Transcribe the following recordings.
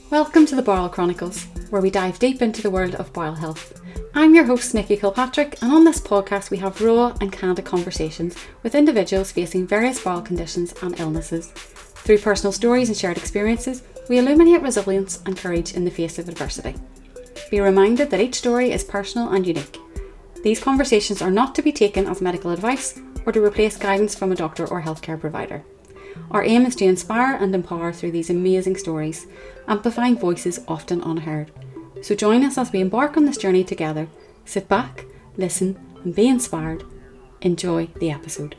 Welcome to the Bowel Chronicles, where we dive deep into the world of bowel health. I'm your host, Nikki Kilpatrick, and on this podcast we have raw and candid conversations with individuals facing various bowel conditions and illnesses. Through personal stories and shared experiences, we illuminate resilience and courage in the face of adversity. Be reminded that each story is personal and unique. These conversations are not to be taken as medical advice or to replace guidance from a doctor or healthcare provider. Our aim is to inspire and empower through these amazing stories, amplifying voices often unheard. So join us as we embark on this journey together. Sit back, listen, and be inspired. Enjoy the episode.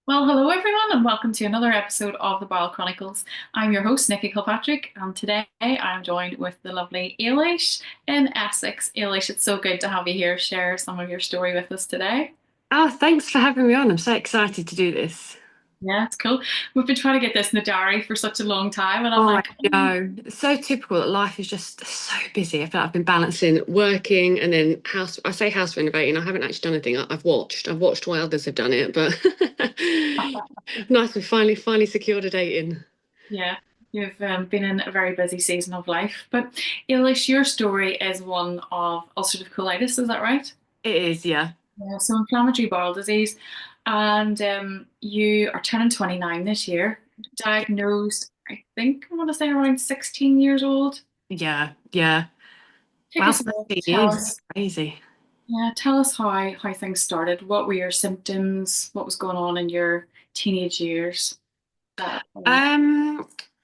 Well, hello everyone, and welcome to another episode of the Bowel Chronicles. I'm your host, Nikki Kilpatrick, and today I'm joined with the lovely Ailish in Essex. Ailish, it's so good to have you here. Share some of your story with us today. Oh, thanks for having me on. I'm so excited to do this. Yeah, it's cool. We've been trying to get this in the diary for such a long time, and I'm Oh, like, I know. It's so typical that life is just so busy. I feel like I've been balancing working and then house. I say house renovating. I haven't actually done anything. I've watched. I've watched while others have done it, but nice. We finally secured a date in. yeah, you've been in a very busy season of life. But Ailish, your story is one of ulcerative colitis, is that right? It is, yeah. Yeah, so inflammatory bowel disease, and you are turning 29 this year, diagnosed, I want to say around 16 years old. Yeah, yeah. Take Wow, us away, 13 tell years. us, It's crazy. yeah, tell us how things started. What were your symptoms? What was going on in your teenage years? Do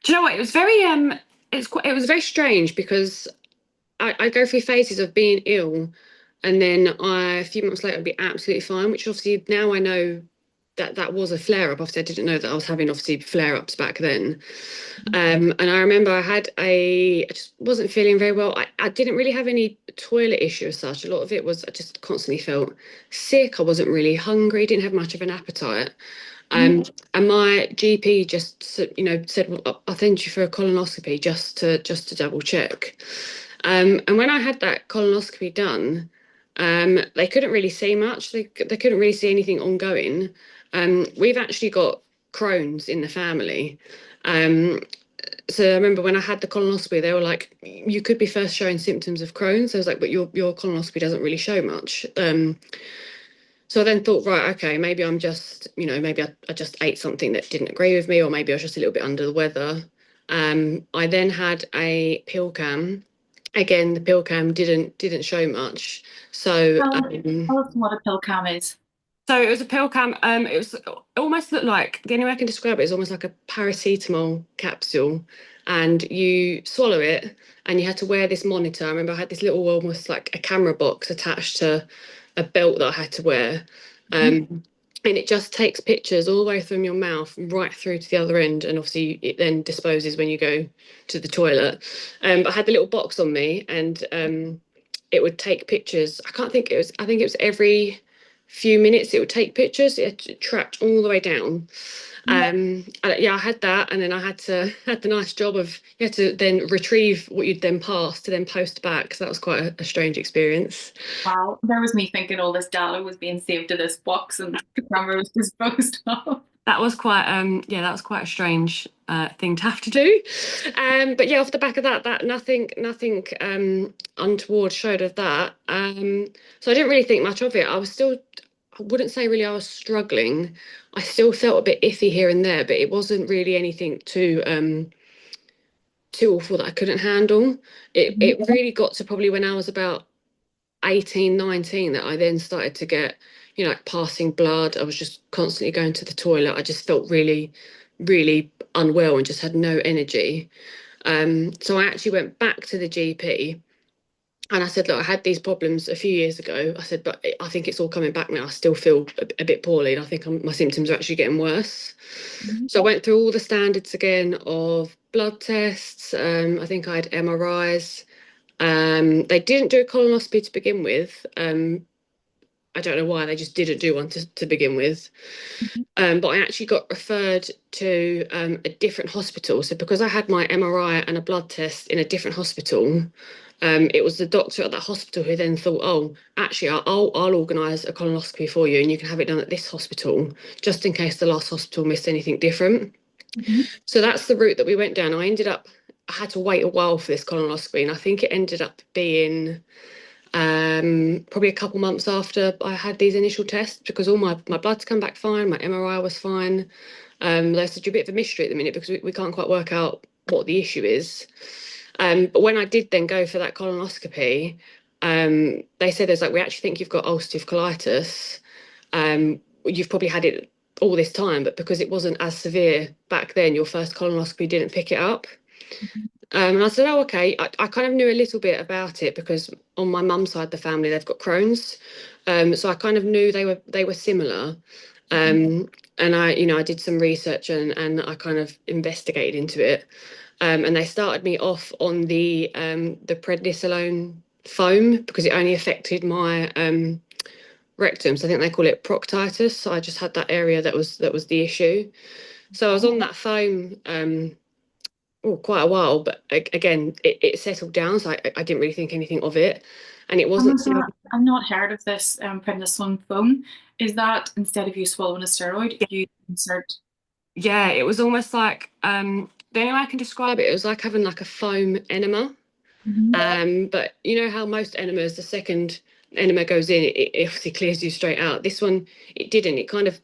you know what? It was it was very strange because I go through phases of being ill, and then a few months later I'd be absolutely fine, which obviously now I know that that was a flare up. Obviously I didn't know that I was having obviously flare ups back then. And I remember I just wasn't feeling very well. I didn't really have any toilet issue as such. A lot of it was I just constantly felt sick. I wasn't really hungry, didn't have much of an appetite. And my GP just said, well, I'll send you for a colonoscopy just to double check. And when I had that colonoscopy done, they couldn't really see much. They couldn't really see anything ongoing. We've actually got Crohn's in the family. Um, so I remember when I had the colonoscopy, they were like, "You could be first showing symptoms of Crohn's." I was like, "But your colonoscopy doesn't really show much." So I then thought, right, okay, maybe I'm just, maybe I just ate something that didn't agree with me, or maybe I was just a little bit under the weather. I then had a pill cam. Again, the pill cam didn't show much. So Tell us what a pill cam is. so it was a pill cam. It was almost looked like the only way I can describe it is almost like a paracetamol capsule, and you swallow it, and you had to wear this monitor. I remember I had this little almost like a camera box attached to a belt that I had to wear, and it just takes pictures all the way from your mouth right through to the other end, and obviously it then disposes when you go to the toilet. But I had the little box on me, and it would take pictures. I can't think it was. I think it was every few minutes it would take pictures. It tracked all the way down. Yeah, I had that, and then I had the nice job of you had to then retrieve what you'd then passed to then post back. So that was quite a strange experience. Wow, there was me thinking all this data was being saved to this box and the camera was disposed of. That was quite that was quite a strange thing to have to do. But yeah, off the back of that nothing untoward showed of that. So I didn't really think much of it. I wouldn't say really I was struggling. I still felt a bit iffy here and there, but it wasn't really anything too awful that I couldn't handle. It really got to probably when I was about 18, 19 that I then started to get, like passing blood. I was just constantly going to the toilet. I just felt really, really unwell and just had no energy. So I actually went back to the GP and I said, look, I had these problems a few years ago. I said, but I think it's all coming back now. I still feel a bit poorly, and I think my symptoms are actually getting worse. So I went through all the standards again of blood tests. I think I had MRIs. They didn't do a colonoscopy to begin with. I don't know why they just didn't do one to begin with. But I actually got referred to a different hospital. So because I had my MRI and a blood test in a different hospital, It was the doctor at that hospital who then thought, oh, actually, I'll organise a colonoscopy for you and you can have it done at this hospital, just in case the last hospital missed anything different. So that's the route that we went down. I had to wait a while for this colonoscopy, and I think it ended up being probably a couple months after I had these initial tests, because all my blood's come back fine, my MRI was fine. They said you're a bit of a mystery at the minute because we can't quite work out what the issue is. But when I did then go for that colonoscopy, they said there's like, we actually think you've got ulcerative colitis. You've probably had it all this time, but because it wasn't as severe back then, your first colonoscopy didn't pick it up. And I said, oh, okay. I kind of knew a little bit about it because on my mum's side of the family, they've got Crohn's. So I kind of knew they were similar. And I did some research and I kind of investigated into it. And they started me off on the prednisolone foam because it only affected my rectum. So I think they call it proctitis. So I just had that area that was the issue. So I was on that foam quite a while, but again, it settled down. So I didn't really think anything of it. And it wasn't. I've not heard of this prednisolone foam. Is that instead of you swallowing a steroid, you insert? Yeah, it was almost like the only way I can describe it, it was like having like a foam enema. But you know how most enemas, the second enema goes in, it obviously clears you straight out. This one, it didn't. It kind of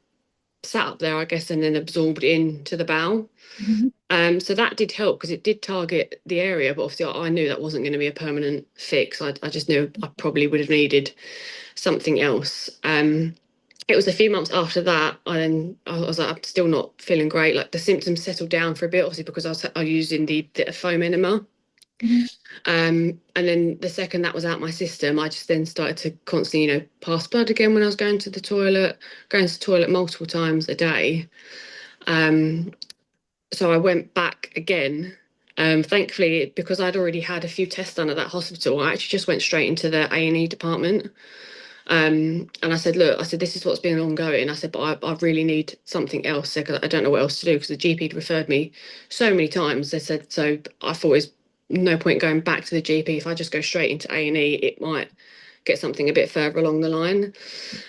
sat up there, I guess, and then absorbed into the bowel. So that did help because it did target the area, but obviously I knew that wasn't going to be a permanent fix. I just knew I probably would have needed something else. It was a few months after that, I was like, I'm still not feeling great. Like the symptoms settled down for a bit, obviously because I was using the foam enema. And then the second that was out my system, I just then started to constantly, pass blood again when I was going to the toilet multiple times a day. So I went back again. Thankfully, because I'd already had a few tests done at that hospital, I actually just went straight into the A&E department. And I said, look, this is what's been ongoing. I said, but I really need something else because I don't know what else to do because the GP had referred me so many times. They said, so I thought there's no point going back to the GP. If I just go straight into A&E, it might get something a bit further along the line.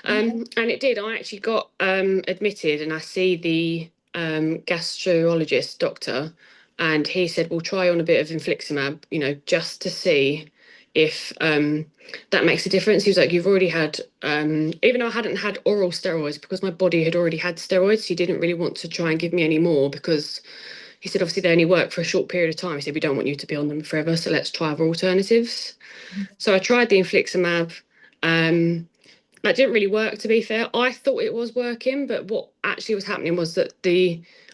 And it did. I actually got admitted and I see the gastrologist doctor, and he said, we'll try on a bit of infliximab, just to see if that makes a difference. He was like, you've already had, even though I hadn't had oral steroids, because my body had already had steroids, he didn't really want to try and give me any more because he said, obviously, they only work for a short period of time. He said, we don't want you to be on them forever, so let's try other alternatives. So I tried the infliximab. That didn't really work, to be fair. I thought it was working, but what actually was happening was that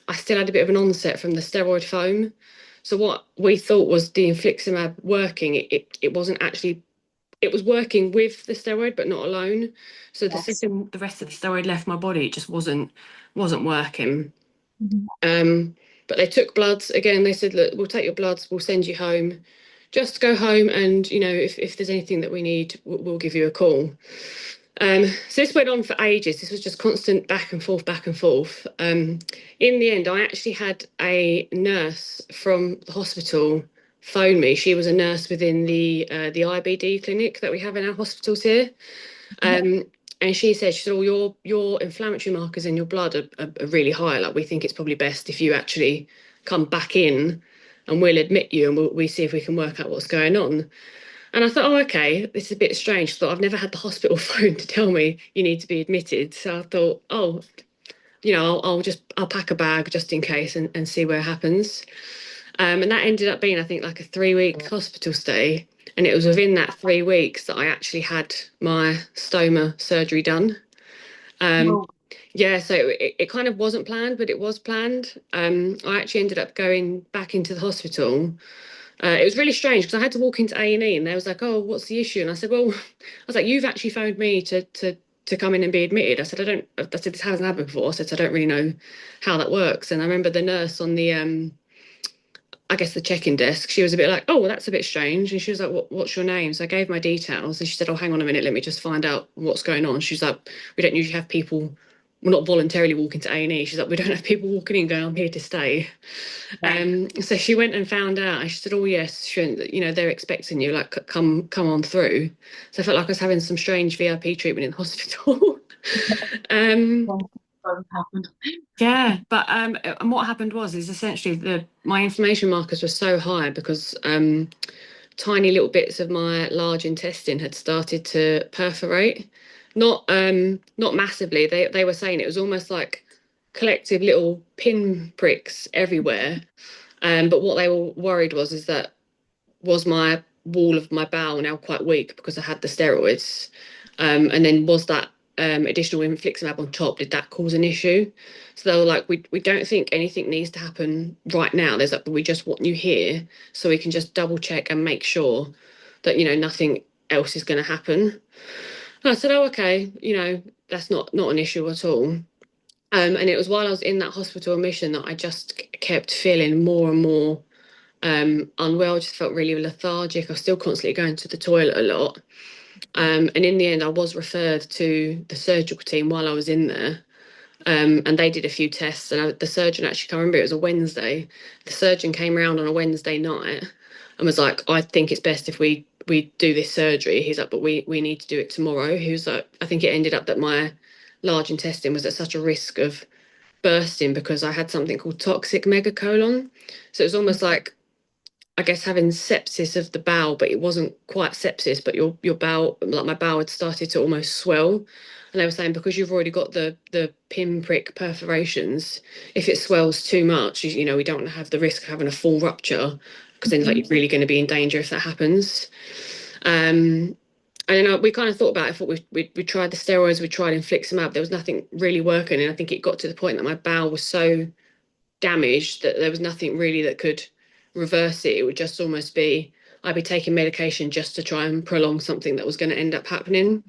I still had a bit of an onset from the steroid foam. So what we thought was the infliximab working, it wasn't actually, it was working with the steroid, but not alone. So the second the rest of the steroid left my body, it just wasn't working. But they took bloods again. They said, look, we'll take your bloods, we'll send you home. Just go home, and if there's anything that we need, we'll give you a call. So this went on for ages. This was just constant back and forth, back and forth. In the end, I actually had a nurse from the hospital phone me. She was a nurse within the IBD clinic that we have in our hospitals here. And she said, oh, your inflammatory markers in your blood are really high. Like, we think it's probably best if you actually come back in and we'll admit you and we see if we can work out what's going on. And I thought, oh, okay, this is a bit strange. I thought, I've never had the hospital phone to tell me you need to be admitted. So I thought, oh, I'll pack a bag just in case and see where it happens. And that ended up being, I think, like a 3-week hospital stay. And it was within that 3 weeks that I actually had my stoma surgery done. Yeah, so it kind of wasn't planned, but it was planned. I actually ended up going back into the hospital. It was really strange because I had to walk into A&E and they was like, oh, what's the issue? And I said, well, I was like, you've actually phoned me to come in and be admitted. I said, this hasn't happened before. I said, so I don't really know how that works. And I remember the nurse on the, I guess the check-in desk, she was a bit like, oh, well, that's a bit strange. And she was like, what's your name? So I gave my details and she said, oh, hang on a minute, let me just find out what's going on. She was like, we don't usually have people not voluntarily walk into A&E. She's like, we don't have people walking in going, I'm here to stay. So she went and found out, and she said, oh yes, they're expecting you, like come on through. So I felt like I was having some strange VIP treatment in the hospital. Happened. Yeah, but and what happened is essentially my inflammation markers were so high because tiny little bits of my large intestine had started to perforate. Not massively. They were saying it was almost like collective little pin pricks everywhere. But what they were worried is that was my wall of my bowel now quite weak because I had the steroids, and then was that additional infliximab on top, did that cause an issue? So they were like, we don't think anything needs to happen right now. There's like, we just want you here so we can just double check and make sure that nothing else is going to happen. And I said, oh okay, that's not an issue at all. And it was while I was in that hospital admission that I just kept feeling more and more unwell. I just felt really lethargic. I was still constantly going to the toilet a lot. And in the end, I was referred to the surgical team while I was in there. And they did a few tests. And the surgeon actually, can't remember, it was a Wednesday. The surgeon came around on a Wednesday night and was like, I think it's best if we do this surgery. He's like, but we need to do it tomorrow. He was like, I think it ended up that my large intestine was at such a risk of bursting because I had something called toxic megacolon. So it was almost like, I guess, having sepsis of the bowel, but it wasn't quite sepsis, but your bowel, like my bowel, had started to almost swell. And they were saying because you've already got the pinprick perforations, if it swells too much, we don't have the risk of having a full rupture because then like you're really going to be in danger if that happens. And then we kind of thought about it. I thought we tried the steroids, we tried infliximab. There was nothing really working, and I think it got to the point that my bowel was so damaged that there was nothing really that could reverse it. It would just almost be I'd be taking medication just to try and prolong something that was going to end up happening.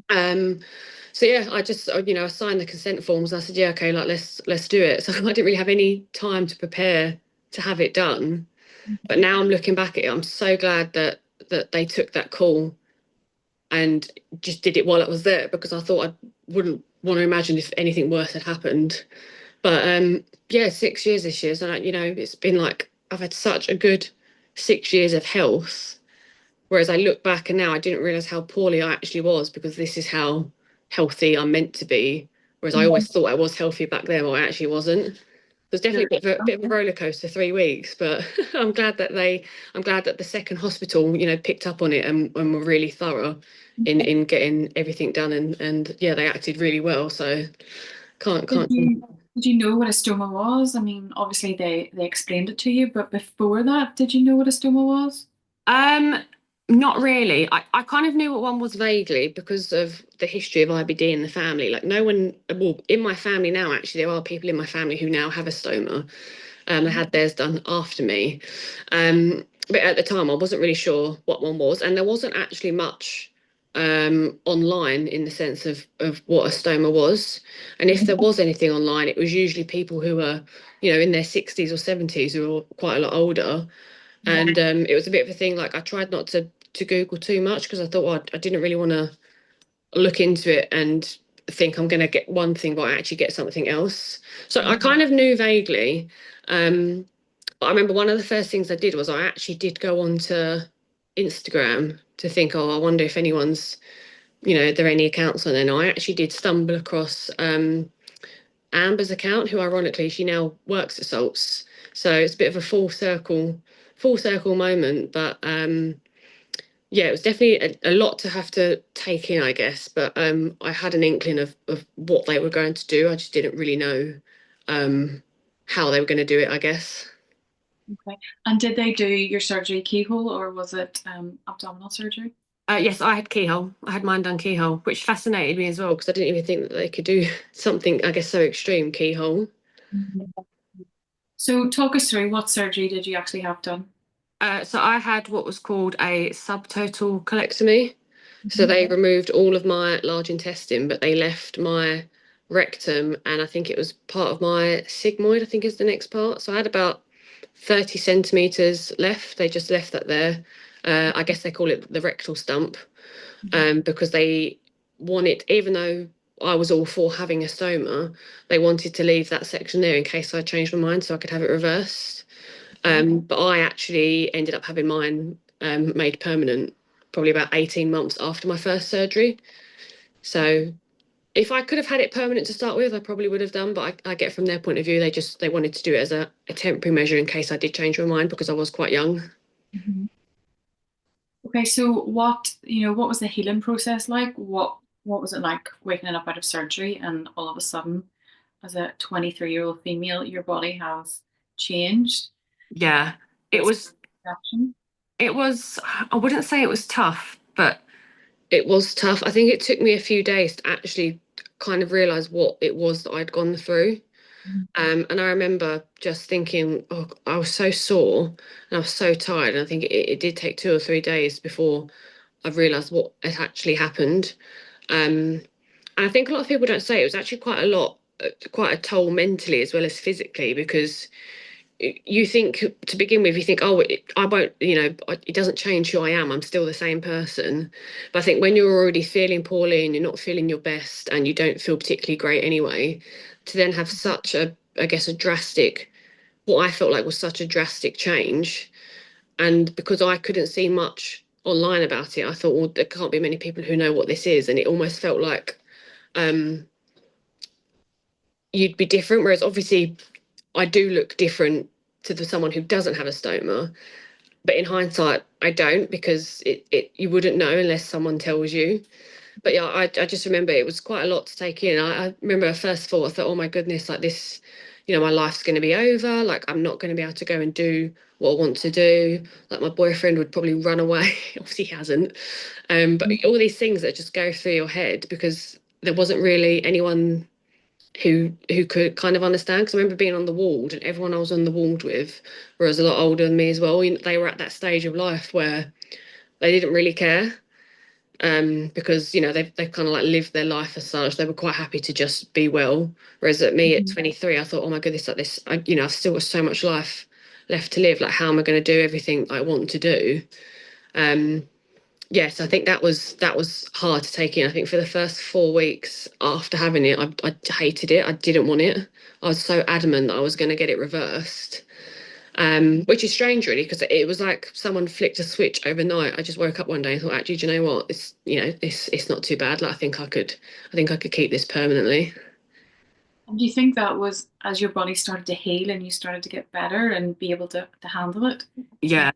So yeah, I just I signed the consent forms and I said, yeah, okay, like let's do it. So I didn't really have any time to prepare to have it done. But now I'm looking back at it, I'm so glad that they took that call and just did it while it was there, because I thought I wouldn't want to imagine if anything worse had happened. But yeah, 6 years this year. So it's been like I've had such a good 6 years of health. Whereas I look back and now I didn't realise how poorly I actually was, because this is how healthy I'm meant to be. Whereas I always thought I was healthy back then, but I actually wasn't. There's definitely a bit of a roller coaster 3 weeks, but I'm glad that the second hospital, picked up on it and were really thorough in getting everything done, and yeah, they acted really well. So can't. Did you know what a stoma was? I mean, obviously they explained it to you, but before that, did you know what a stoma was? Not really. I kind of knew what one was vaguely because of the history of IBD in the family. Like no one, well, in my family now, actually, there are people in my family who now have a stoma. They had theirs done after me. But at the time, I wasn't really sure what one was. And there wasn't actually much online in the sense of what a stoma was. And if there was anything online, it was usually people who were, in their 60s or 70s, who were quite a lot older. And it was a bit of a thing, like I tried not to Google too much because I thought, well, I didn't really want to look into it and think I'm going to get one thing, but I actually get something else. So I kind of knew vaguely. But I remember one of the first things I did was I actually did go onto Instagram to think, oh, I wonder if anyone's, are there any accounts on there? And I actually did stumble across Amber's account, who ironically she now works at Salts. So it's a bit of a full circle moment. But yeah, it was definitely a lot to have to take in, I guess. But I had an inkling of what they were going to do. I just didn't really know how they were going to do it, I guess. Okay. And did they do your surgery keyhole or was it abdominal surgery? Yes, I had keyhole. I had mine done keyhole, which fascinated me as well because I didn't even think that they could do something, I guess, so extreme, keyhole. So talk us through, what surgery did you actually have done? So I had what was called a subtotal colectomy. So they removed all of my large intestine, but they left my rectum, and I think it was part of my sigmoid, I think is the next part. So I had about 30 centimeters left. They just left that there. I guess they call it the rectal stump, because they wanted, even though I was all for having a stoma, they wanted to leave that section there in case I changed my mind so I could have it reversed. But I actually ended up having mine made permanent probably about 18 months after my first surgery. So if I could have had it permanent to start with, I probably would have done. But I get from their point of view, they wanted to do it as a temporary measure in case I did change my mind because I was quite young. Mhm. Okay, so what was the healing process like? What was it like waking up out of surgery and all of a sudden, as a 23-year-old female, your body has changed? Yeah, it What's was the reaction? it was I wouldn't say it was tough, but it was tough. I think it took me a few days to actually kind of realize what it was that I'd gone through. And I remember just thinking, oh, I was so sore and I was so tired. And I think it did take 2 or 3 days before I realised what had actually happened. Um, and I think a lot of people don't say it was actually quite a toll mentally as well as physically, because you think to begin with, you think, oh, I won't, it doesn't change who I am. I'm still the same person. But I think when you're already feeling poorly and you're not feeling your best and you don't feel particularly great anyway, to then have such I guess, a drastic, what I felt like was such a drastic change. And because I couldn't see much online about it, I thought, well, there can't be many people who know what this is. And it almost felt like um, you'd be different. Whereas obviously I do look different to someone who doesn't have a stoma. But in hindsight, I don't, because it you wouldn't know unless someone tells you. But yeah, I just remember it was quite a lot to take in. I remember first of all, I thought, oh my goodness, like this, my life's going to be over. Like I'm not going to be able to go and do what I want to do. Like my boyfriend would probably run away. Obviously, he hasn't. But all these things that just go through your head because there wasn't really anyone who could kind of understand. Because I remember being on the ward and everyone I was on the ward with was a lot older than me as well. They were at that stage of life where they didn't really care, because they've kind of like lived their life as such. They were quite happy to just be well. Whereas at me at 23, I thought, oh my goodness, like this, I've still got so much life left to live. Like, how am I going to do everything I want to do? Yes, I think that was hard to take in. I think for the first 4 weeks after having it, I hated it. I didn't want it. I was so adamant that I was going to get it reversed. Which is strange, really, because it was like someone flicked a switch overnight. I just woke up one day and thought, actually, do you know what? It's not too bad. Like, I think I could keep this permanently. And do you think that was as your body started to heal and you started to get better and be able to handle it? Yeah,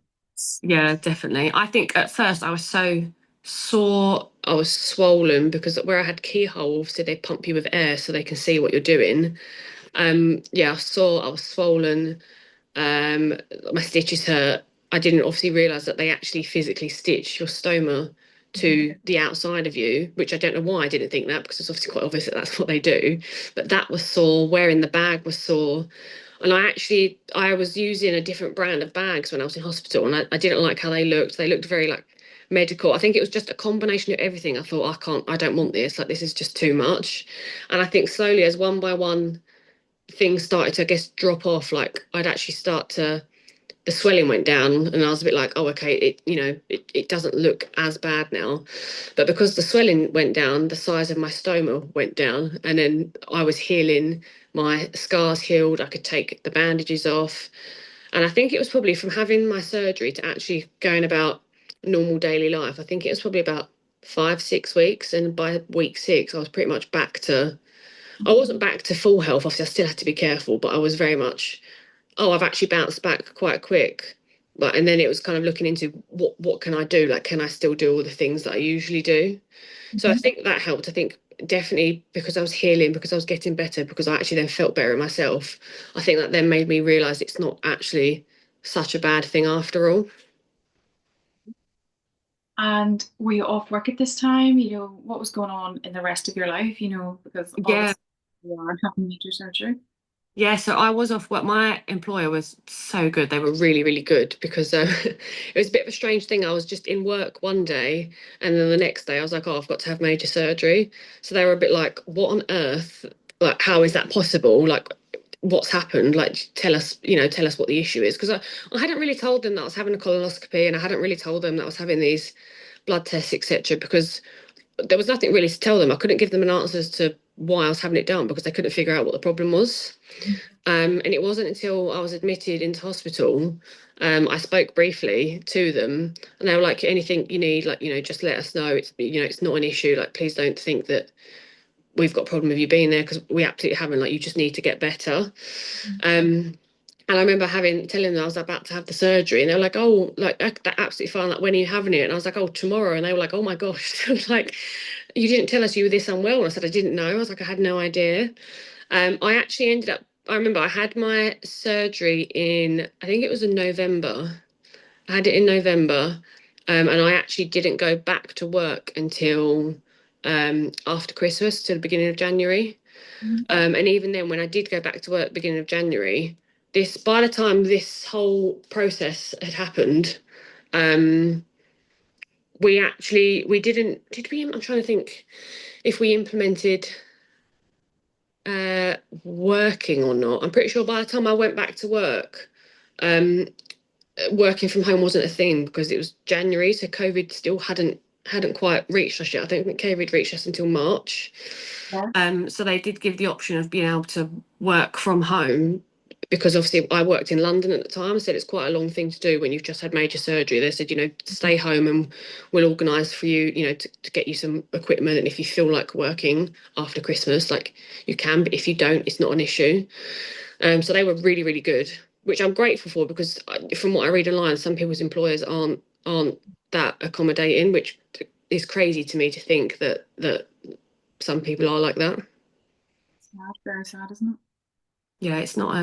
yeah, definitely. I think at first I was so sore, I was swollen because where I had keyhole, obviously they pump you with air so they can see what you're doing. Yeah, I was swollen. Um, my stitches hurt. I didn't obviously realise that they actually physically stitch your stoma to the outside of you, which I don't know why I didn't think that, because it's obviously quite obvious that that's what they do. But that was sore. Wearing the bag was sore. And I was using a different brand of bags when I was in hospital, and I didn't like how they looked. They looked very like medical. I think it was just a combination of everything. I thought, I don't want this. Like, this is just too much. And I think slowly, as one by one things started to, I guess, drop off, like I'd actually start to, the swelling went down and I was a bit like, oh, okay, it doesn't look as bad now. But because the swelling went down, the size of my stoma went down, and then I was healing, my scars healed, I could take the bandages off. And I think it was probably from having my surgery to actually going about normal daily life. I think it was probably about 5, 6 weeks. And by week 6, I was pretty much back to, I wasn't back to full health. Obviously, I still had to be careful, but I was very much, oh, I've actually bounced back quite quick. But and then it was kind of looking into what can I do? Like, can I still do all the things that I usually do? So I think that helped. I think definitely because I was healing, because I was getting better, because I actually then felt better in myself. I think that then made me realise it's not actually such a bad thing after all. And were you off work at this time? What was going on in the rest of your life? Because Yeah, obviously you are having major surgery. yeah, so I was off work. My employer was so good. They were really, really good because it was a bit of a strange thing. I was just in work one day, and then the next day I was like, oh, I've got to have major surgery. So they were a bit like, what on earth? Like, how is that possible? Like, what's happened? Like, tell us what the issue is. Because I hadn't really told them that I was having a colonoscopy, and I hadn't really told them that I was having these blood tests, etc. Because there was nothing really to tell them. I couldn't give them an answer as to why I was having it done because they couldn't figure out what the problem was. And it wasn't until I was admitted into hospital, I spoke briefly to them, and they were like, anything you need, like, just let us know. It's, it's not an issue. Like, please don't think that we've got a problem with you being there, because we absolutely haven't. Like, you just need to get better. And I remember telling them I was about to have the surgery, and they were like, "Oh, like that's absolutely fine. Like, when are you having it?" And I was like, "Oh, tomorrow." And they were like, "Oh my gosh!" Like, you didn't tell us you were this unwell. And I said, "I didn't know." I was like, "I had no idea." I actually ended up. I remember I had my surgery in, I think it was in November. I had it in November, and I actually didn't go back to work until after Christmas, to the beginning of January. And even then, when I did go back to work beginning of January, by the time this whole process had happened, um, we did we, I'm trying to think if we implemented working or not. I'm pretty sure by the time I went back to work, um, working from home wasn't a thing because it was January, so COVID still hadn't quite reached us yet. I don't think COVID reached us until March. So they did give the option of being able to work from home, because obviously I worked in London at the time. I said it's quite a long thing to do when you've just had major surgery. They said, stay home and we'll organise for you, to get you some equipment. And if you feel like working after Christmas, like, you can, but if you don't, it's not an issue. So they were really, really good, which I'm grateful for, because from what I read online, some people's employers aren't that accommodating, which is crazy to me to think that some people are like that. Sad, very sad, isn't it? Yeah, it's not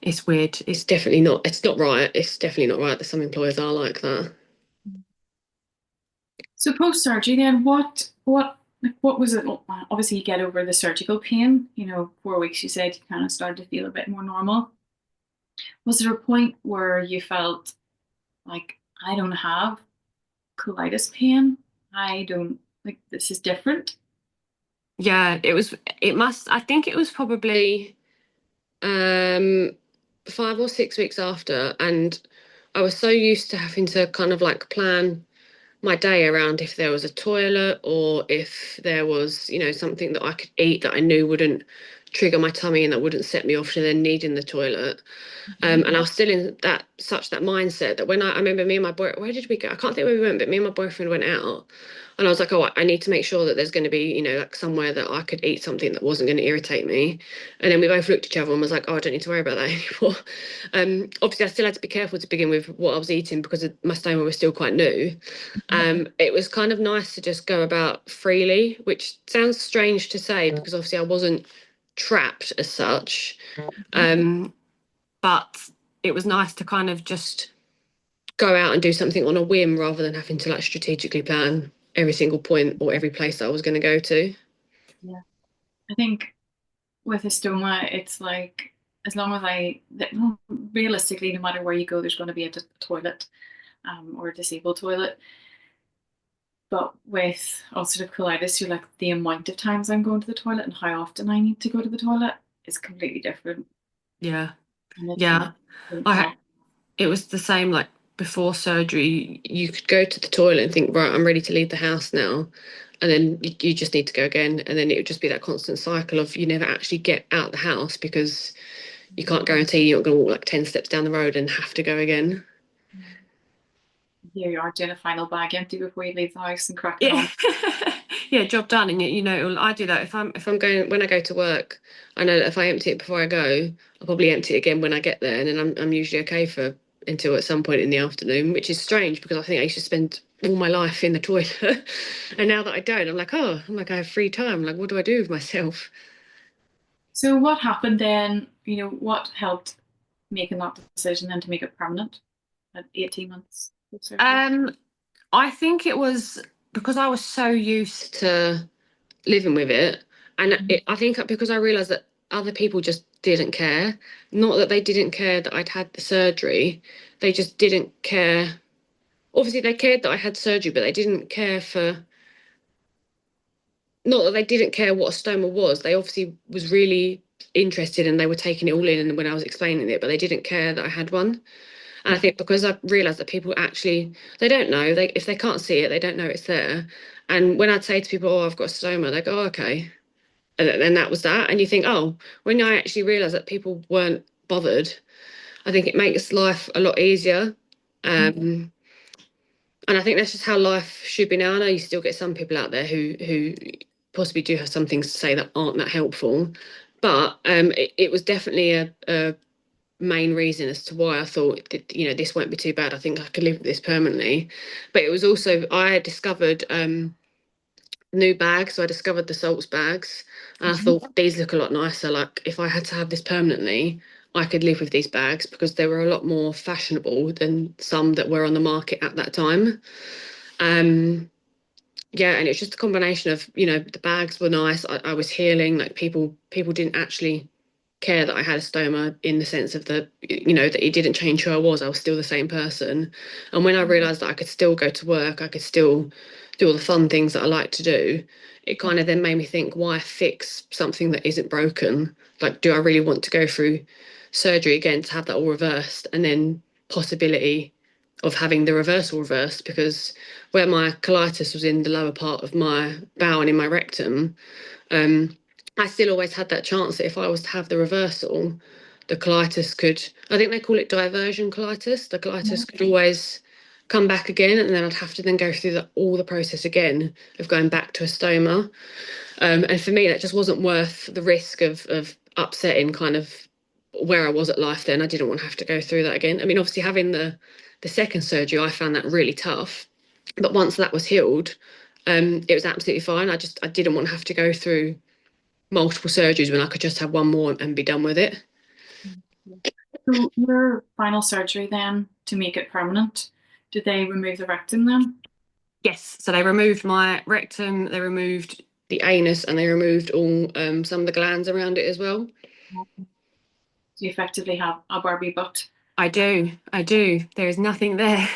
it's weird. It's not right. It's definitely not right that some employers are like that. So post surgery, then what was it? Well, obviously, you get over the surgical pain. 4 weeks. You said you kind of started to feel a bit more normal. Was there a point where you felt like, I don't have colitis pain? I don't, like, this is different. Yeah, I think it was probably um 5 or 6 weeks after, and I was so used to having to kind of like plan my day around if there was a toilet, or if there was, something that I could eat that I knew wouldn't trigger my tummy and that wouldn't set me off to then needing the toilet. And I was still in that mindset that when I remember me and my boy, where did we go? I can't think where we went, but me and my boyfriend went out, and I was like, oh, I need to make sure that there's going to be, like somewhere that I could eat something that wasn't going to irritate me. And then we both looked at each other and was like, oh, I don't need to worry about that anymore. Obviously, I still had to be careful to begin with what I was eating because my stoma was still quite new. It was kind of nice to just go about freely, which sounds strange to say because obviously I wasn't trapped as such. But it was nice to kind of just go out and do something on a whim rather than having to like strategically plan every single point or every place that I was going to go to. Yeah. I think with a stoma, it's like, as long as well, realistically, no matter where you go, there's going to be a toilet, or a disabled toilet. But with ulcerative colitis, you're like, the amount of times I'm going to the toilet and how often I need to go to the toilet is completely different. Yeah. And it's Yeah. really I tough. It was the same, like before surgery, you could go to the toilet and think, right, I'm ready to leave the house now. And then you just need to go again. And then it would just be that constant cycle of you never actually get out the house because you can't guarantee you're not going to walk like 10 steps down the road and have to go again. Here you are doing a final bag empty before you leave the house and cracking Yeah. on. Yeah, job done. And I do that if I'm going when I go to work, I know that if I empty it before I go, I'll probably empty it again when I get there, and then I'm usually okay for until at some point in the afternoon, which is strange because I think I used to spend all my life in the toilet. And now that I don't, I'm like I have free time. Like, what do I do with myself? So what happened then? What helped making that decision then to make it permanent at 18 months of surgery? Um, I think it was because I was so used to living with it. And I think because I realised that other people just didn't care. Not that they didn't care that I'd had the surgery, they just didn't care. Obviously, they cared that I had surgery, but they didn't care for. Not that they didn't care what a stoma was. They obviously was really interested and they were taking it all in and when I was explaining it, but they didn't care that I had one. And I think because I realised that people actually, they don't know, if they can't see it, they don't know it's there. And when I'd say to people, oh, I've got a stoma, they go, oh, okay. And then that was that. And you think, oh, when I actually realised that people weren't bothered, I think it makes life a lot easier. And I think that's just how life should be now. I know you still get some people out there who possibly do have some things to say that aren't that helpful, but it was definitely a main reason as to why I thought that, this won't be too bad. I think I could live with this permanently. But it was also, I discovered new bags. So I discovered the salts bags, and I thought these look a lot nicer. Like if I had to have this permanently, I could live with these bags because they were a lot more fashionable than some that were on the market at that time. Yeah, and it's just a combination of, the bags were nice. I was healing. Like people didn't actually care that I had a stoma, in the sense of that it didn't change who I was. I was still the same person. And when I realised that I could still go to work, I could still do all the fun things that I like to do, it kind of then made me think, why fix something that isn't broken? Like, do I really want to go through surgery again to have that all reversed, and then possibility of having the reversal reversed? Because where my colitis was in the lower part of my bowel and in my rectum, I still always had that chance that if I was to have the reversal, the colitis could, I think they call it diversion colitis. The colitis could always come back again, and then I'd have to then go through all the process again of going back to a stoma. And for me, that just wasn't worth the risk of upsetting kind of where I was at life then. I didn't want to have to go through that again. I mean, obviously having the second surgery, I found that really tough. But once that was healed, it was absolutely fine. I didn't want to have to go through multiple surgeries when I could just have one more and be done with it. So your final surgery then to make it permanent, did they remove the rectum then? Yes, so they removed my rectum, they removed the anus, and they removed all some of the glands around it as well. So you effectively have a Barbie butt. I do. There is nothing there,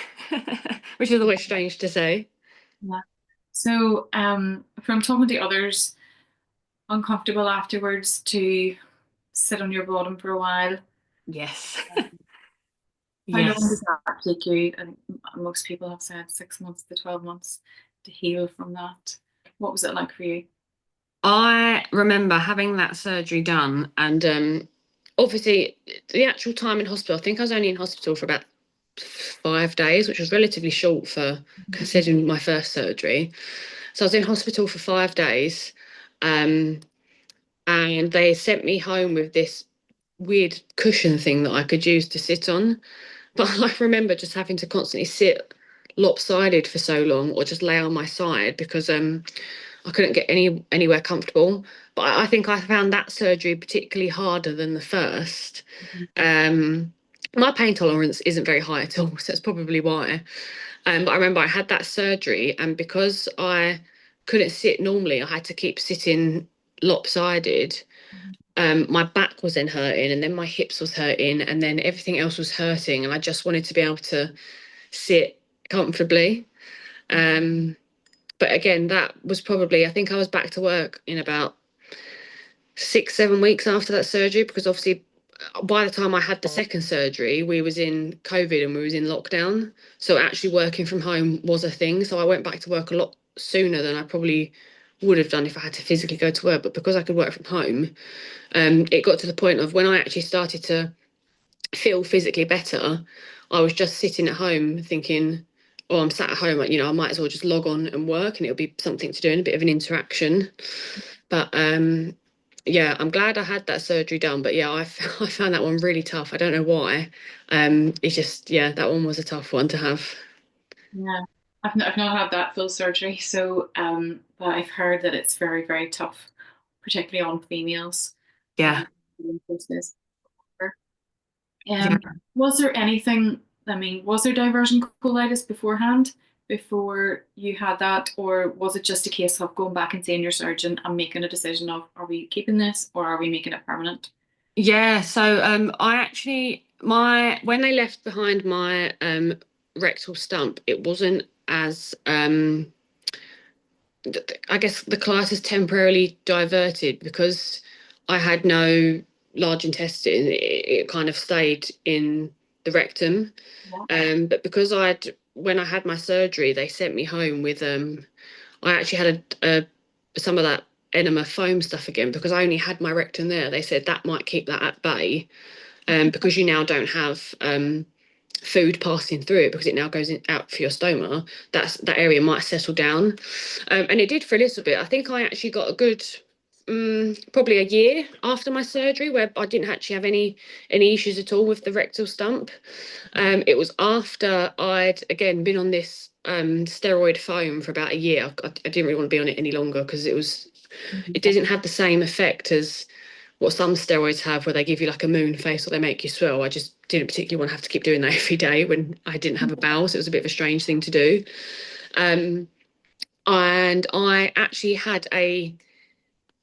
which is always strange to say. Yeah. So from talking to others, uncomfortable afterwards to sit on your bottom for a while. Yes. How long does that take you? And most people have said 6 months to 12 months to heal from that. What was it like for you? I remember having that surgery done, and obviously the actual time in hospital, I think I was only in hospital for about 5 days, which was relatively short for considering my first surgery. So I was in hospital for 5 days, and they sent me home with this weird cushion thing that I could use to sit on. But I remember just having to constantly sit lopsided for so long, or just lay on my side, because I couldn't get anywhere comfortable. But I think I found that surgery particularly harder than the first. My pain tolerance isn't very high at all, so that's probably why. But I remember I had that surgery, and because I couldn't sit normally, I had to keep sitting lopsided. My back was then hurting, and then my hips was hurting, and then everything else was hurting, and I just wanted to be able to sit comfortably. But again, that was probably, I think I was back to work in about 6, 7 weeks after that surgery, because obviously by the time I had the second surgery, we was in COVID and we was in lockdown. So actually working from home was a thing. So I went back to work a lot sooner than I probably would have done if I had to physically go to work. But because I could work from home, it got to the point of when I actually started to feel physically better, I was just sitting at home thinking, oh, I'm sat at home, I might as well just log on and work, and it'll be something to do and a bit of an interaction. But yeah, I'm glad I had that surgery done. But yeah, I found that one really tough. I don't know why. It's just, yeah, that one was a tough one to have. Yeah, I've not had that full surgery, so but I've heard that it's very, very tough, particularly on females. Yeah. Yeah. Was there anything, I mean, was there diversion colitis beforehand, before you had that, or was it just a case of going back and seeing your surgeon and making a decision of, are we keeping this or are we making it permanent? Yeah, so I actually, when they left behind my rectal stump, it wasn't as I guess the colitis temporarily diverted because I had no large intestine. It kind of stayed in the rectum. Yeah. But because when I had my surgery, they sent me home with I actually had some of that enema foam stuff again because I only had my rectum there. They said that might keep that at bay, because you now don't have food passing through it because it now goes out for your stoma. That area might settle down, and it did for a little bit. I think I actually got a good probably a year after my surgery where I didn't actually have any issues at all with the rectal stump. It was after I'd again been on this steroid foam for about a year. I didn't really want to be on it any longer because it didn't have the same effect as what some steroids have, where they give you like a moon face or they make you swell. I just didn't particularly want to have to keep doing that every day when I didn't have a bowel, so it was a bit of a strange thing to do. And I actually had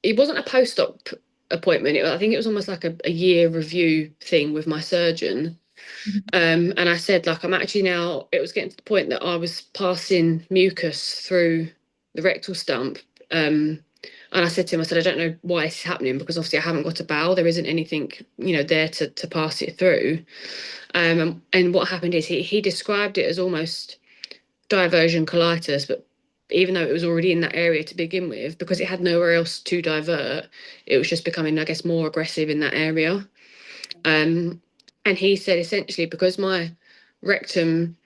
it wasn't a post-op appointment. I think it was almost like a year review thing with my surgeon. And I said, like, I'm actually now, it was getting to the point that I was passing mucus through the rectal stump. And I said to him, I said, I don't know why it's happening because obviously I haven't got a bowel. There isn't anything, there to pass it through. And what happened is he described it as almost diversion colitis, but even though it was already in that area to begin with, because it had nowhere else to divert, it was just becoming, I guess, more aggressive in that area. And he said essentially because my rectum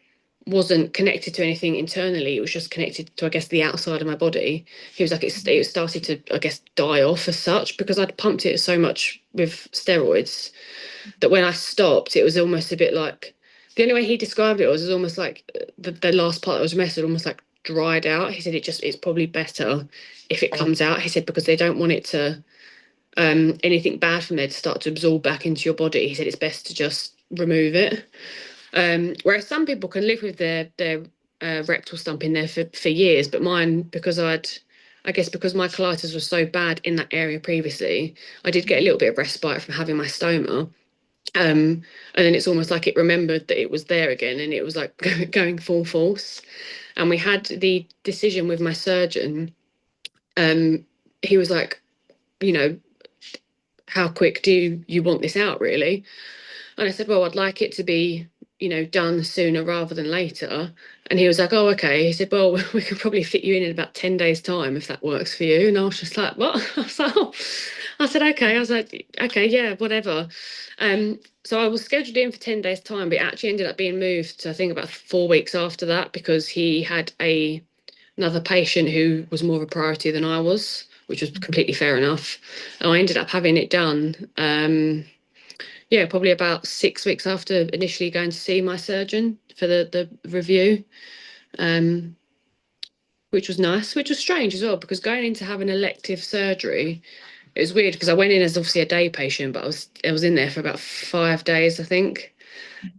wasn't connected to anything internally, it was just connected to, I guess, the outside of my body. He was like, it started to, I guess, die off as such because I'd pumped it so much with steroids that when I stopped, it was almost a bit like, the only way he described it was almost like the last part that was messed almost like dried out. He said it's probably better if it comes out. He said because they don't want it to anything bad from there to start to absorb back into your body. He said it's best to just remove it. Whereas some people can live with their rectal stump in there for years, but mine, because because my colitis was so bad in that area previously, I did get a little bit of respite from having my stoma. And then it's almost like it remembered that it was there again and it was like going full force. And we had the decision with my surgeon. He was like, how quick do you want this out, really? And I said, well, I'd like it to be, done sooner rather than later. And he was like, oh, okay. He said, well, we can probably fit you in about 10 days' time if that works for you. And I was just like, what? I said, okay. I was like, okay, yeah, whatever. So I was scheduled in for 10 days' time, but it actually ended up being moved to, I think, about 4 weeks after that because he had another patient who was more of a priority than I was, which was completely fair enough. And I ended up having it done. Probably about 6 weeks after initially going to see my surgeon for the review, which was nice, which was strange as well, because going in to have an elective surgery, it was weird because I went in as obviously a day patient, but I was in there for about 5 days, I think.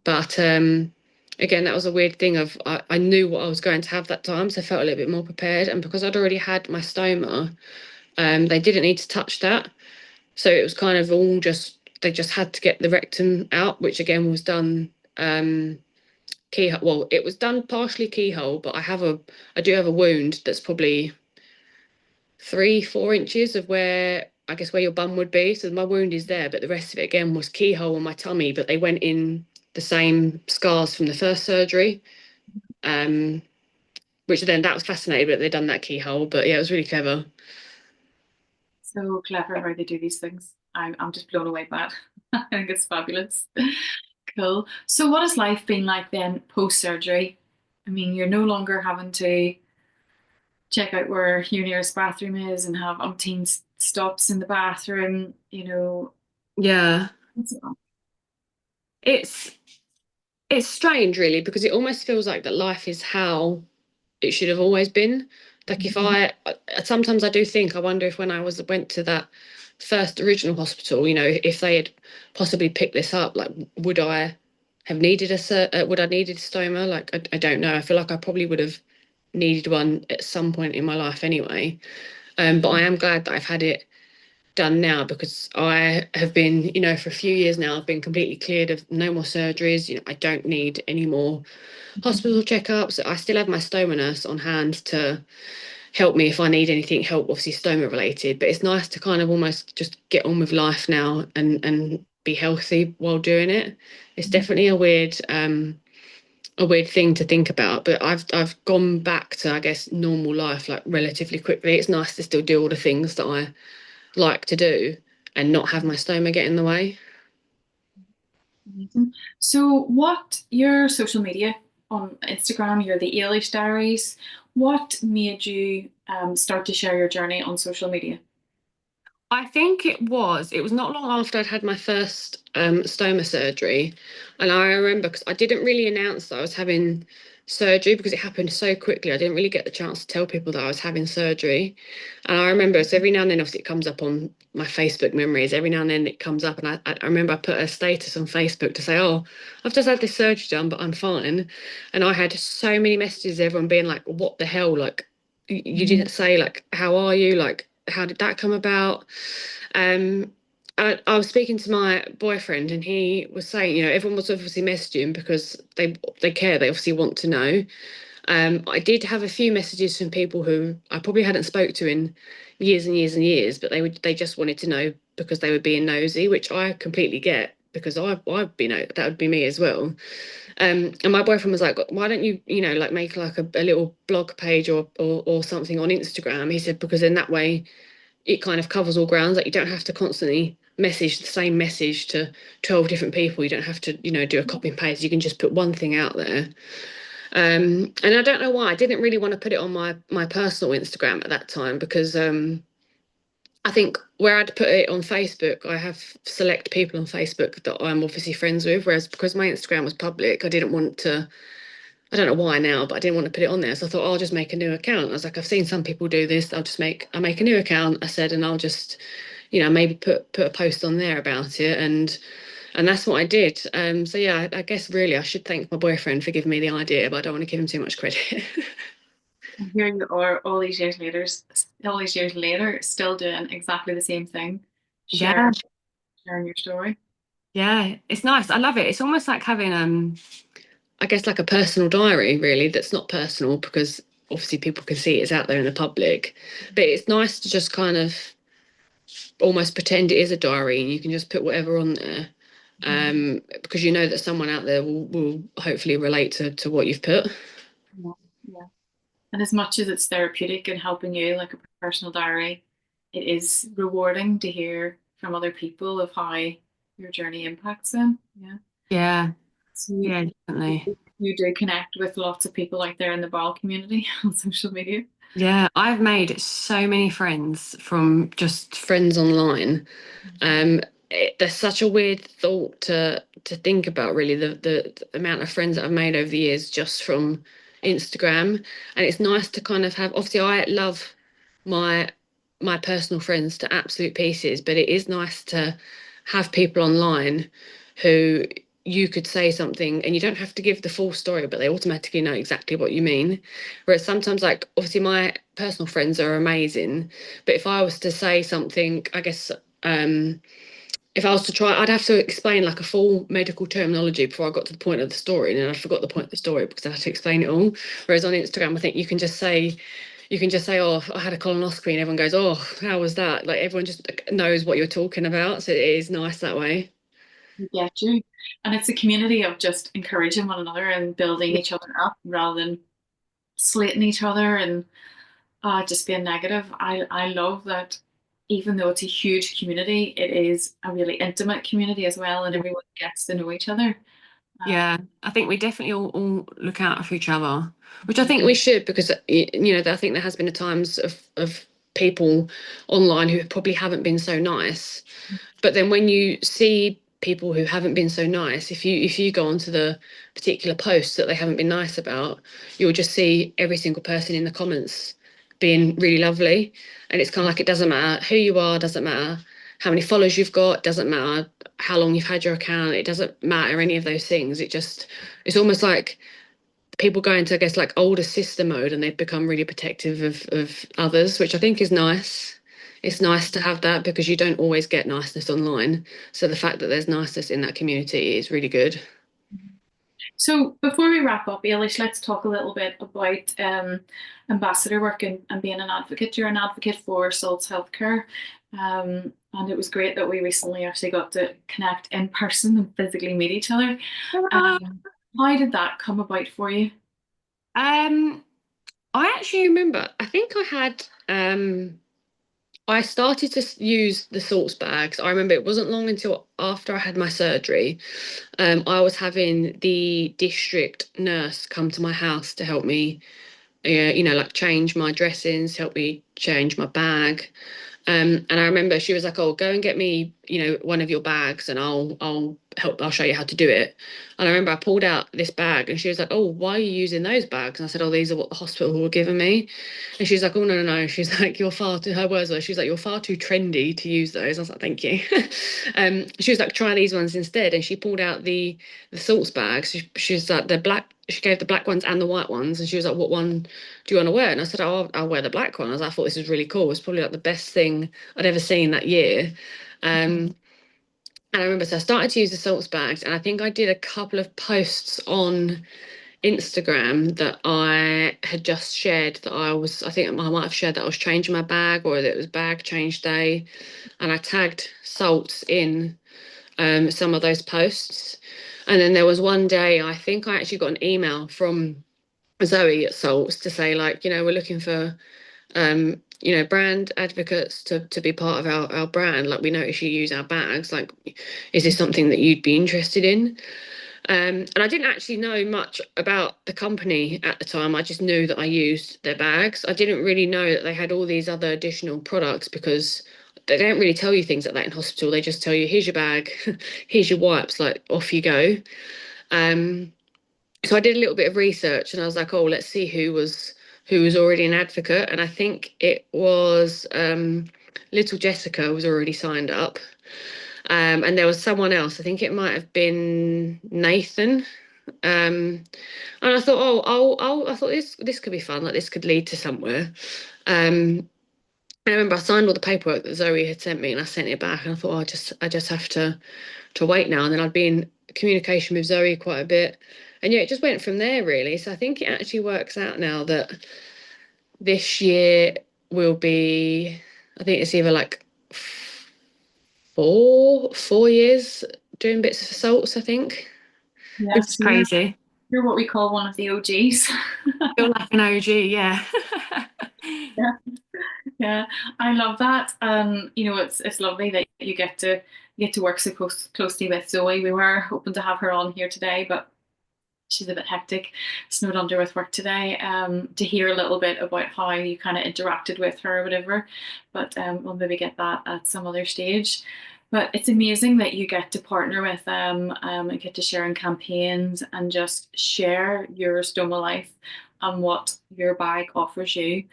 But again, that was a weird thing of I knew what I was going to have that time, so I felt a little bit more prepared. And because I'd already had my stoma, they didn't need to touch that. So it was kind of all they just had to get the rectum out, which again was done keyhole. Well, it was done partially keyhole, but I do have a wound that's probably 3-4 inches of where your bum would be. So my wound is there, but the rest of it again was keyhole on my tummy, but they went in the same scars from the first surgery. Which then that was fascinating, but they'd done that keyhole. But yeah, it was really clever. So clever how they do these things. I'm just blown away by it. I think it's fabulous. Cool. So what has life been like then post-surgery? I mean, you're no longer having to check out where your nearest bathroom is and have umpteen stops in the bathroom, Yeah. It's strange, really, because it almost feels like that life is how it should have always been. Like if sometimes I do think, I wonder if when I went to that first original hospital, if they had possibly picked this up, like would I have needed would I needed a stoma? Like I don't know. I feel like I probably would have needed one at some point in my life anyway. But I am glad that I've had it done now because I have been, for a few years now, I've been completely cleared of no more surgeries. I don't need any more hospital checkups. I still have my stoma nurse on hand to help me if I need obviously stoma related, but it's nice to kind of almost just get on with life now and be healthy while doing it. It's definitely a weird thing to think about, but I've gone back to, I guess, normal life like relatively quickly. It's nice to still do all the things that I like to do and not have my stoma get in the way. Amazing. So what your social media on Instagram, you're the Ailish Diaries. What made you start to share your journey on social media? I think it was not long after I'd had my first stoma surgery. And I remember, because I didn't really announce that I was having surgery because it happened so quickly. I didn't really get the chance to tell people that I was having surgery. And I remember, so every now and then, obviously, it comes up on my Facebook memories. Every now and then it comes up. And I remember I put a status on Facebook to say, oh, I've just had this surgery done, but I'm fine. And I had so many messages, everyone being like, what the hell? Like, you didn't say, like, how are you? Like, how did that come about? I was speaking to my boyfriend, and he was saying, everyone was obviously messaging because they care, they obviously want to know. I did have a few messages from people who I probably hadn't spoke to in years and years and years, but they just wanted to know because they were being nosy, which I completely get, because I'd be that would be me as well. And my boyfriend was like, why don't you, like make like a little blog page or something on Instagram? He said, because in that way it kind of covers all grounds. Like, you don't have to constantly message the same message to 12 different people. You don't have to, do a copy and paste. You can just put one thing out there. And I don't know why I didn't really want to put it on my personal Instagram at that time, because I think where I'd put it on Facebook, I have select people on Facebook that I'm obviously friends with, whereas because my Instagram was public, I didn't want to, I don't know why now, but I didn't want to put it on there. So I thought, I'll just make a new account. I was like, I've seen some people do this. I'll make a new account, I said, and I'll just, maybe put a post on there about it. And that's what I did. So yeah, I guess really I should thank my boyfriend for giving me the idea, but I don't want to give him too much credit. And here you are, all these years later, still doing exactly the same thing, Yeah, sharing your story. yeah, it's nice. I love it. It's almost like having I guess like a personal diary, really, that's not personal because obviously people can see it's out there in the public. But it's nice to just kind of almost pretend it is a diary, and you can just put whatever on there. Because you know that someone out there will hopefully relate to what you've put. Yeah, yeah. And as much as it's therapeutic and helping you, like a personal diary, it is rewarding to hear from other people of how your journey impacts them. Yeah. Yeah, So yeah, definitely. you do connect with lots of people out there in the bowel community on social media. Yeah, I've made so many friends from just friends online. There's such a weird thought to think about, really, the amount of friends that I've made over the years just from Instagram. And it's nice to kind of have, obviously I love my my personal friends to absolute pieces, but it is nice to have people online who you could say something and you don't have to give the full story, but they automatically know exactly what you mean. Whereas sometimes, like, obviously my personal friends are amazing, but if I was to say something, I guess, if I was to try, I'd have to explain like a full medical terminology before I got to the point of the story, and then I forgot the point of the story because I had to explain it all. Whereas on Instagram, I think you can just say, oh, I had a colonoscopy, and everyone goes, oh, how was that? Like, everyone just knows what you're talking about. So it is nice that way. I get you. And it's a community of just encouraging one another and building each other up rather than slating each other and just being negative. I love that even though it's a huge community, it is a really intimate community as well, and everyone gets to know each other. Yeah, I think we definitely all look out for each other, which I think we should, because I think there has been times of people online who probably haven't been so nice. But then when you see people who haven't been so nice, if you go onto the particular posts that they haven't been nice about, you'll just see every single person in the comments being really lovely. And it's kind of like, it doesn't matter who you are, doesn't matter how many followers you've got, doesn't matter how long you've had your account, it doesn't matter any of those things. It's almost like people go into, I guess, like older sister mode, and they've become really protective of others, which I think is nice. It's nice to have that because you don't always get niceness online. So the fact that there's niceness in that community is really good. So before we wrap up, Ailish, let's talk a little bit about ambassador work and being an advocate. You're an advocate for Salt's Healthcare. And it was great that we recently actually got to connect in person and physically meet each other. How did that come about for you? I actually remember, I think I started to use the salts bags. I remember it wasn't long until after I had my surgery. I was having the district nurse come to my house to help me, like change my dressings, help me change my bag. And I remember she was like, "Oh, go and get me, one of your bags, and I'll show you how to do it." And I remember I pulled out this bag, and she was like, "Oh, why are you using those bags?" And I said, "Oh, these are what the hospital were giving me." And she's like, "Oh, no, no, no." She's like, "You're far too," her words were, she was like, "You're far too trendy to use those." I was like, "Thank you." She was like, "Try these ones instead." And she pulled out the salts bags. She was like, the black. She gave the black ones and the white ones, and she was like, "What one do you want to wear?" And I said, "Oh, I'll wear the black one." I thought this was really cool. It's probably like the best thing I'd ever seen that year. And I remember, so I started to use the salts bags, and I think I did a couple of posts on Instagram that I had just shared that I think I might have shared that I was changing my bag, or that it was bag change day. And I tagged salts in some of those posts. And then there was one day, I think I actually got an email from Zoe at Salts to say, like, we're looking for brand advocates to be part of our brand. Like, we notice you use our bags. Like, is this something that you'd be interested in? And I didn't actually know much about the company at the time. I just knew that I used their bags. I didn't really know that they had all these other additional products, because they don't really tell you things like that in hospital. They just tell you, "Here's your bag, here's your wipes, like, off you go." So I did a little bit of research, and I was like, "Oh, let's see who was already an advocate." And I think it was little Jessica was already signed up. And there was someone else. I think it might have been Nathan. And I thought, I thought this could be fun. Like, this could lead to somewhere. I remember I signed all the paperwork that Zoe had sent me, and I sent it back. And I thought, I just have to wait now. And then I'd be in communication with Zoe quite a bit, and yeah, it just went from there, really. So I think it actually works out now that this year will be, I think it's either like 4 years doing bits of salts, I think. Which is Yes, crazy. you're what we call one of the OGs. Feel like an OG, yeah. Yeah, yeah, I love that. It's lovely that you get to work so closely with Zoe. We were hoping to have her on here today, but she's a bit hectic, snowed under with work today. To hear a little bit about how you kind of interacted with her or whatever, but we'll maybe get that at some other stage. But it's amazing that you get to partner with them and get to share in campaigns and just share your stoma life and what your bag offers you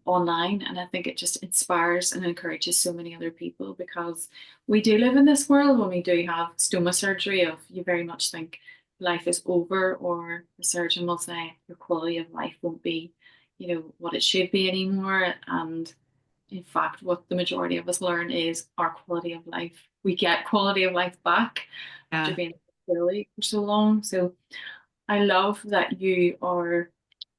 online. And I think it just inspires and encourages so many other people, because we do live in this world when we do have stoma surgery of you very much think life is over, or the surgeon will say your quality of life won't be, what it should be anymore. And in fact, what the majority of us learn is our quality of life. We get quality of life back after being poorly for so long. So I love that you are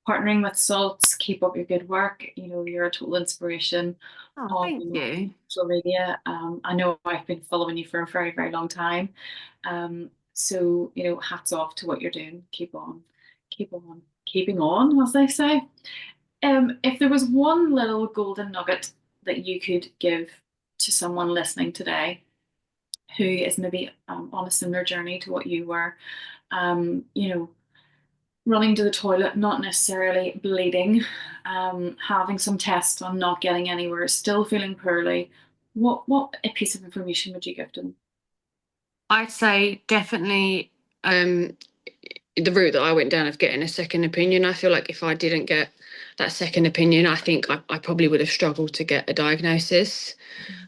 partnering with Salts. Keep up your good work. You're a total inspiration Oh, on thank you. social media. I know I've been following you for a very, very long time. So, hats off to what you're doing. Keep on, keeping on, as they say. If there was one little golden nugget that you could give to someone listening today who is maybe on a similar journey to what you were, you know, running to the toilet, not necessarily bleeding, having some tests on not getting anywhere, still feeling poorly, what a piece of information would you give them? I'd say definitely the route that I went down of getting a second opinion. I feel like if I didn't get that second opinion, I think I probably would have struggled to get a diagnosis.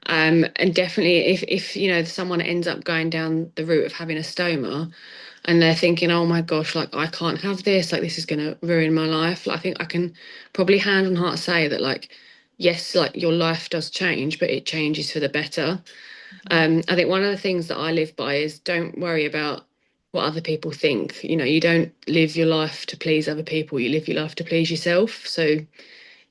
And definitely if someone ends up going down the route of having a stoma, and they're thinking, "Oh my gosh, like, I can't have this, like, this is going to ruin my life," like, I think I can probably hand on heart say that, like, yes, like, your life does change, but it changes for the better. I think one of the things that I live by is don't worry about what other people think. You don't live your life to please other people, you live your life to please yourself. So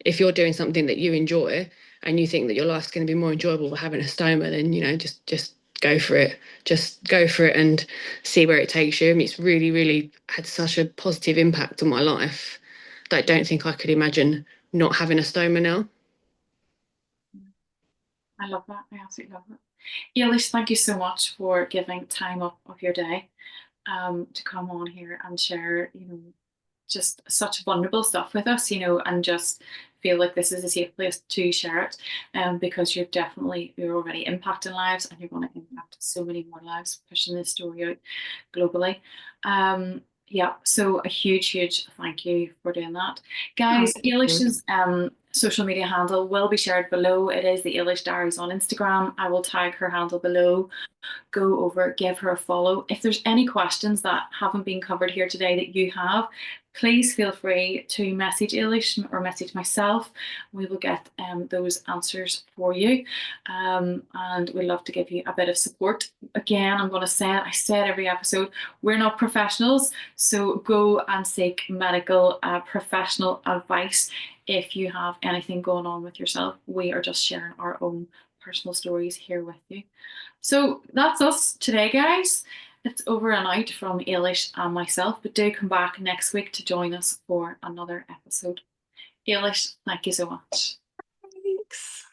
if you're doing something that you enjoy, and you think that your life's going to be more enjoyable for having a stoma, then, you know, just go for it. Just go for it and see where it takes you. I mean, it's really, really had such a positive impact on my life that I don't think I could imagine not having a stoma now. I love that. I absolutely love it. Ailish, thank you so much for giving time up of your day to come on here and share, you know, just such vulnerable stuff with us, you know, and just feel like this is a safe place to share it, because you're already impacting lives, and you're going to impact so many more lives pushing this story out globally. Yeah, so a huge thank you for doing that. Guys, Ailish's social media handle will be shared below. It is the Ailish Diaries on Instagram. I will tag her handle below. Go over, give her a follow. If there's any questions that haven't been covered here today that you have, please feel free to message Ailish or message myself. We will get those answers for you, and we'd love to give you a bit of support. Again, I'm going to say it, I say it every episode, we're not professionals, so go and seek medical professional advice if you have anything going on with yourself. We are just sharing our own personal stories here with you. So that's us today, guys. It's over and out from Ailish and myself, but do come back next week to join us for another episode. Ailish, thank you so much. Thanks.